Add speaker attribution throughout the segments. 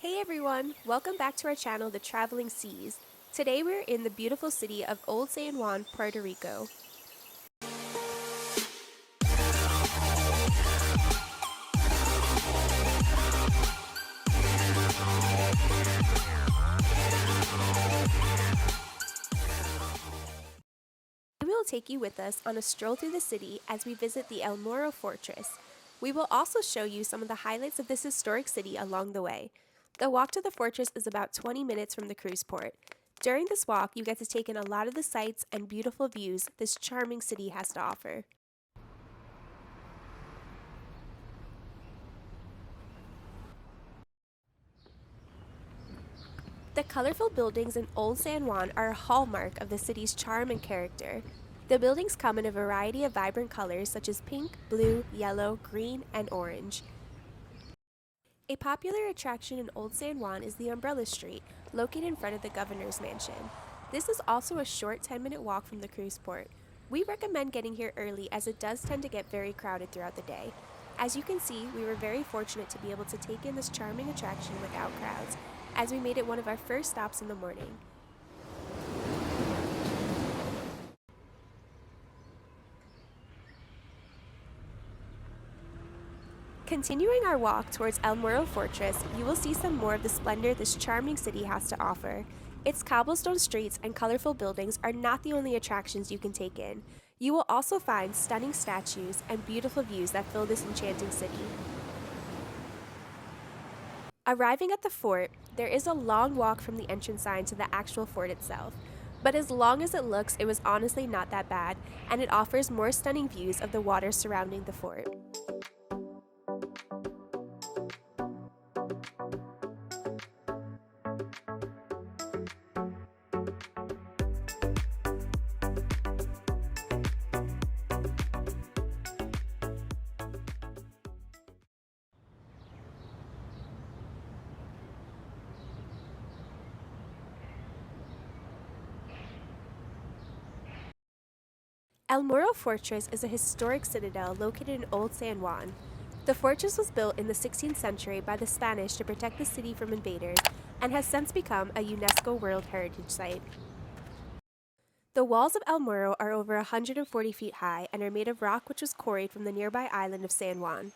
Speaker 1: Hey everyone, welcome back to our channel, The Traveling Seas. Today we're in the beautiful city of Old San Juan, Puerto Rico. We will take you with us on a stroll through the city as we visit the El Morro fortress. We will also show you some of the highlights of this historic city along the way. The walk to the fortress is about 20 minutes from the cruise port. During this walk, you get to take in a lot of the sights and beautiful views this charming city has to offer. The colorful buildings in Old San Juan are a hallmark of the city's charm and character. The buildings come in a variety of vibrant colors such as pink, blue, yellow, green, and orange. A popular attraction in Old San Juan is the Umbrella Street, located in front of the governor's mansion. This is also a short 10-minute walk from the cruise port. We recommend getting here early as it does tend to get very crowded throughout the day. As you can see, we were very fortunate to be able to take in this charming attraction without crowds, as we made it one of our first stops in the morning. Continuing our walk towards El Morro Fortress, you will see some more of the splendor this charming city has to offer. Its cobblestone streets and colorful buildings are not the only attractions you can take in. You will also find stunning statues and beautiful views that fill this enchanting city. Arriving at the fort, there is a long walk from the entrance sign to the actual fort itself. But as long as it looks, it was honestly not that bad, and it offers more stunning views of the water surrounding the fort. El Morro Fortress is a historic citadel located in Old San Juan. The fortress was built in the 16th century by the Spanish to protect the city from invaders and has since become a UNESCO World Heritage Site. The walls of El Morro are over 140 feet high and are made of rock which was quarried from the nearby island of San Juan.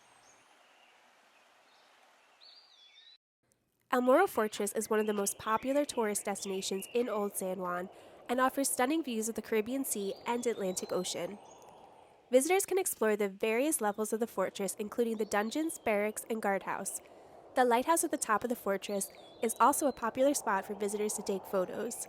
Speaker 1: El Morro Fortress is one of the most popular tourist destinations in Old San Juan and offers stunning views of the Caribbean Sea and Atlantic Ocean. Visitors can explore the various levels of the fortress, including the dungeons, barracks, and guardhouse. The lighthouse at the top of the fortress is also a popular spot for visitors to take photos.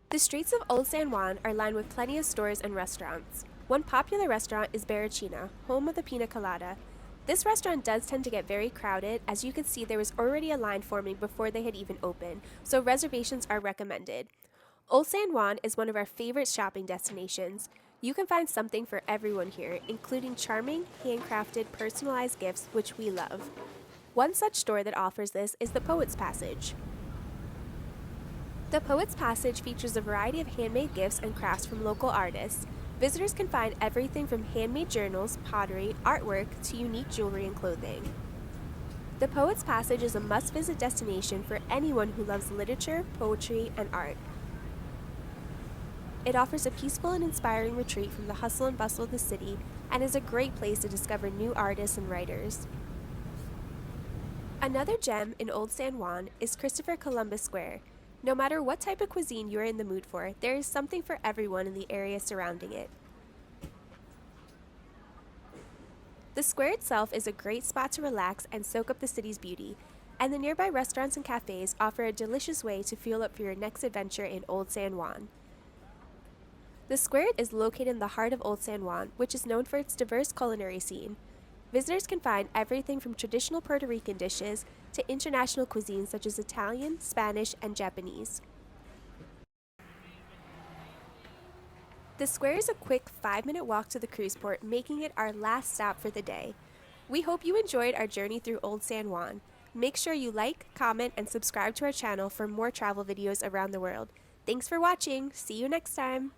Speaker 1: The streets of Old San Juan are lined with plenty of stores and restaurants. One popular restaurant is Barachina, home of the pina colada. This restaurant does tend to get very crowded. As you can see, there was already a line forming before they had even opened, so reservations are recommended. Old San Juan is one of our favorite shopping destinations. You can find something for everyone here, including charming, handcrafted, personalized gifts, which we love. One such store that offers this is the Poets Passage. The Poets Passage features a variety of handmade gifts and crafts from local artists. Visitors can find everything from handmade journals, pottery, artwork, to unique jewelry and clothing. The Poets Passage is a must-visit destination for anyone who loves literature, poetry, and art. It offers a peaceful and inspiring retreat from the hustle and bustle of the city and is a great place to discover new artists and writers. Another gem in Old San Juan is Christopher Columbus Square. No matter what type of cuisine you are in the mood for, there is something for everyone in the area surrounding it. The square itself is a great spot to relax and soak up the city's beauty, and the nearby restaurants and cafes offer a delicious way to fuel up for your next adventure in Old San Juan. The square is located in the heart of Old San Juan, which is known for its diverse culinary scene. Visitors can find everything from traditional Puerto Rican dishes to international cuisines such as Italian, Spanish, and Japanese. The square is a quick 5-minute walk to the cruise port, making it our last stop for the day. We hope you enjoyed our journey through Old San Juan. Make sure you like, comment, and subscribe to our channel for more travel videos around the world. Thanks for watching. See you next time.